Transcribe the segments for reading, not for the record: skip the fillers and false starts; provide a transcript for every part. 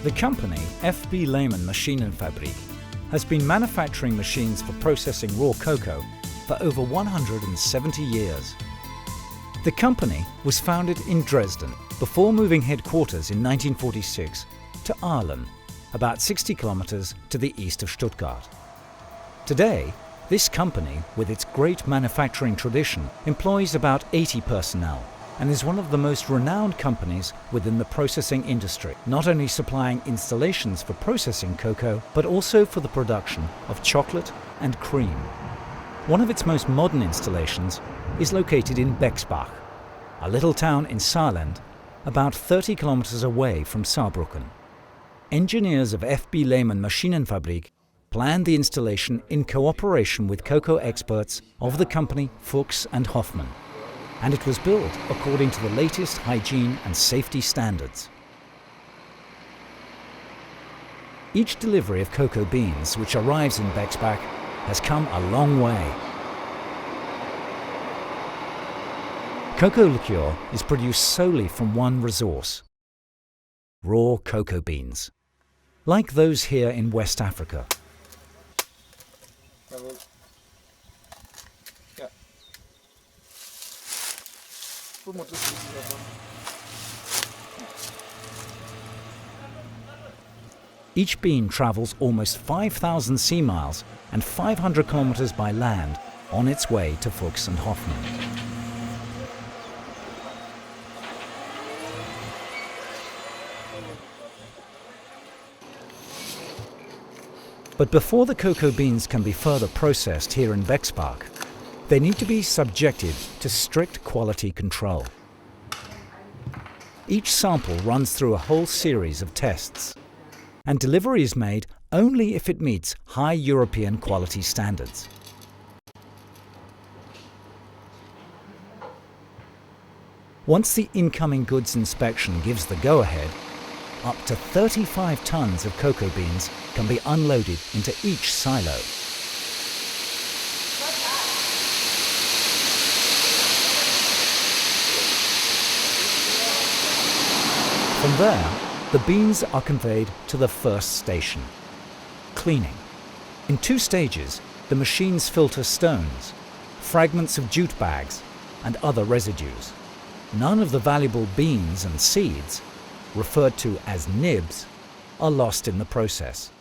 The company, FB Lehman Maschinenfabrik, has been manufacturing machines for processing raw cocoa for over 170 years. The company was founded in Dresden before moving headquarters in 1946 to Aalen, about 60 kilometers to the east of Stuttgart. Today, this company, with its great manufacturing tradition, employs about 80 personnel and is one of the most renowned companies within the processing industry, not only supplying installations for processing cocoa, but also for the production of chocolate and cream. One of its most modern installations is located in Bexbach, a little town in Saarland, about 30 kilometers away from Saarbrücken. Engineers of FB Lehman Maschinenfabrik planned the installation in cooperation with cocoa experts of the company Fuchs and Hoffmann, and it was built according to the latest hygiene and safety standards. Each delivery of cocoa beans which arrives in Bexbach has come a long way. Cocoa liqueur is produced solely from one resource: raw cocoa beans, like those here in West Africa. Each bean travels almost 5,000 sea miles and 500 kilometers by land on its way to Fuchs and Hoffmann. But before the cocoa beans can be further processed here in Bexbach, they need to be subjected to strict quality control. Each sample runs through a whole series of tests, and delivery is made only if it meets high European quality standards. Once the incoming goods inspection gives the go-ahead, up to 35 tons of cocoa beans can be unloaded into each silo. From there, the beans are conveyed to the first station, cleaning. In 2 stages, the machines filter stones, fragments of jute bags, and other residues. None of the valuable beans and seeds, referred to as nibs, are lost in the process.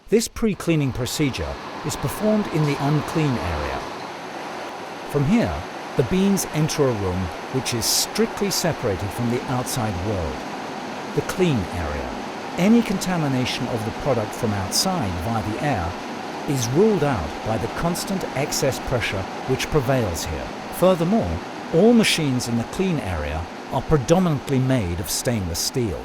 This pre-cleaning procedure is performed in the unclean area. From here, the beans enter a room which is strictly separated from the outside world, the clean area. Any contamination of the product from outside via the air is ruled out by the constant excess pressure which prevails here. Furthermore, all machines in the clean area are predominantly made of stainless steel.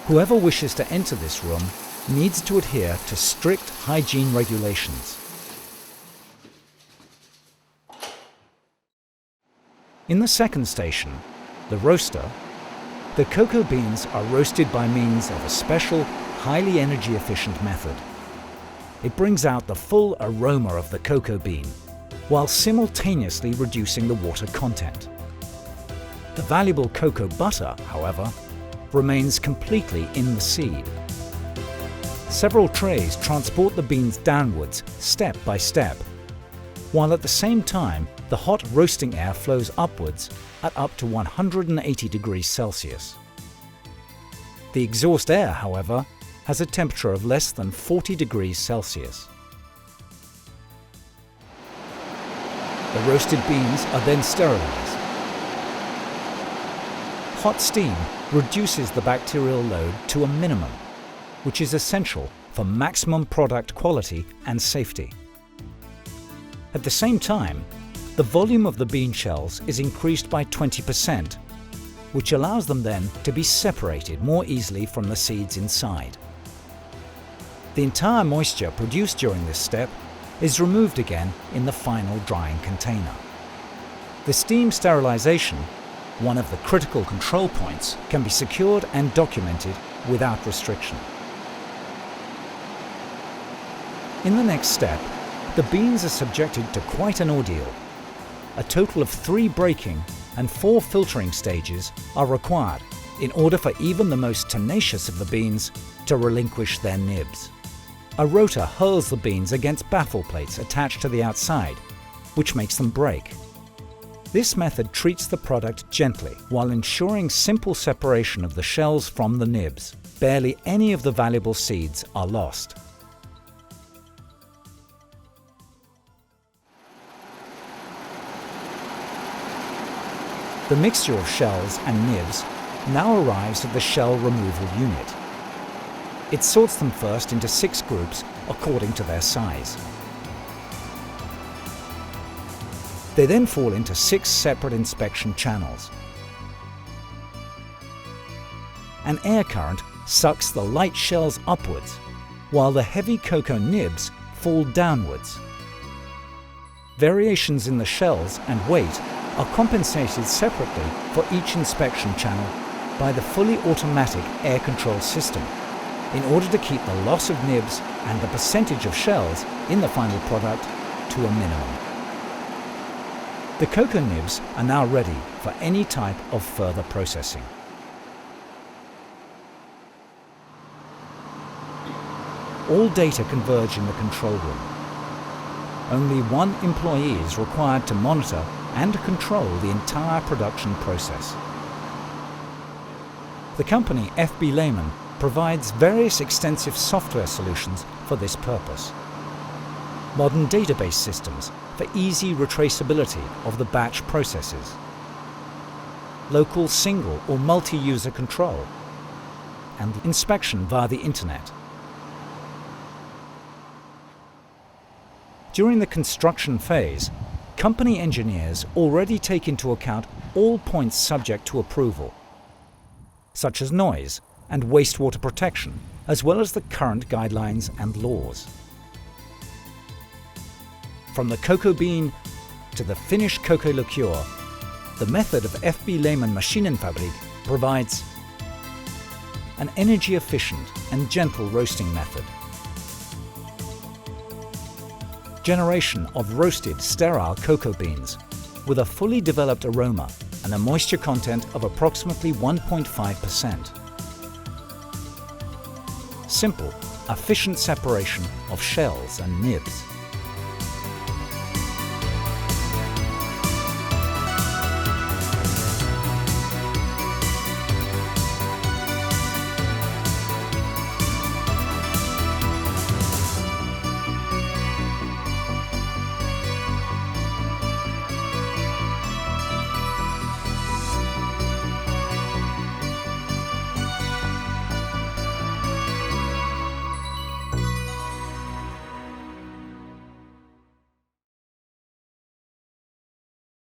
Whoever wishes to enter this room needs to adhere to strict hygiene regulations. In the second station, the roaster, the cocoa beans are roasted by means of a special, highly energy-efficient method. It brings out the full aroma of the cocoa bean, while simultaneously reducing the water content. The valuable cocoa butter, however, remains completely in the seed. Several trays transport the beans downwards, step by step, while at the same time the hot roasting air flows upwards at up to 180 degrees Celsius. The exhaust air, however, has a temperature of less than 40 degrees Celsius. The roasted beans are then sterilized. Hot steam reduces the bacterial load to a minimum, which is essential for maximum product quality and safety. At the same time, the volume of the bean shells is increased by 20%, which allows them then to be separated more easily from the seeds inside. The entire moisture produced during this step is removed again in the final drying container. The steam sterilization, one of the critical control points, can be secured and documented without restriction. In the next step, the beans are subjected to quite an ordeal. A total of 3 breaking and 4 filtering stages are required in order for even the most tenacious of the beans to relinquish their nibs. A rotor hurls the beans against baffle plates attached to the outside, which makes them break. This method treats the product gently while ensuring simple separation of the shells from the nibs. Barely any of the valuable seeds are lost. The mixture of shells and nibs now arrives at the shell removal unit. It sorts them first into 6 groups according to their size. They then fall into 6 separate inspection channels. An air current sucks the light shells upwards, while the heavy cocoa nibs fall downwards. Variations in the shells and weight are compensated separately for each inspection channel by the fully automatic air control system in order to keep the loss of nibs and the percentage of shells in the final product to a minimum. The cocoa nibs are now ready for any type of further processing. All data converge in the control room. Only one employee is required to monitor and control the entire production process. The company FB Lehman provides various extensive software solutions for this purpose. Modern database systems for easy retraceability of the batch processes. Local single or multi-user control. And inspection via the internet. During the construction phase, company engineers already take into account all points subject to approval, such as noise and wastewater protection, as well as the current guidelines and laws. From the cocoa bean to the finished cocoa liqueur, the method of FB Lehman Maschinenfabrik provides an energy-efficient and gentle roasting method, generation of roasted, sterile cocoa beans with a fully developed aroma and a moisture content of approximately 1.5%. Simple, efficient separation of shells and nibs.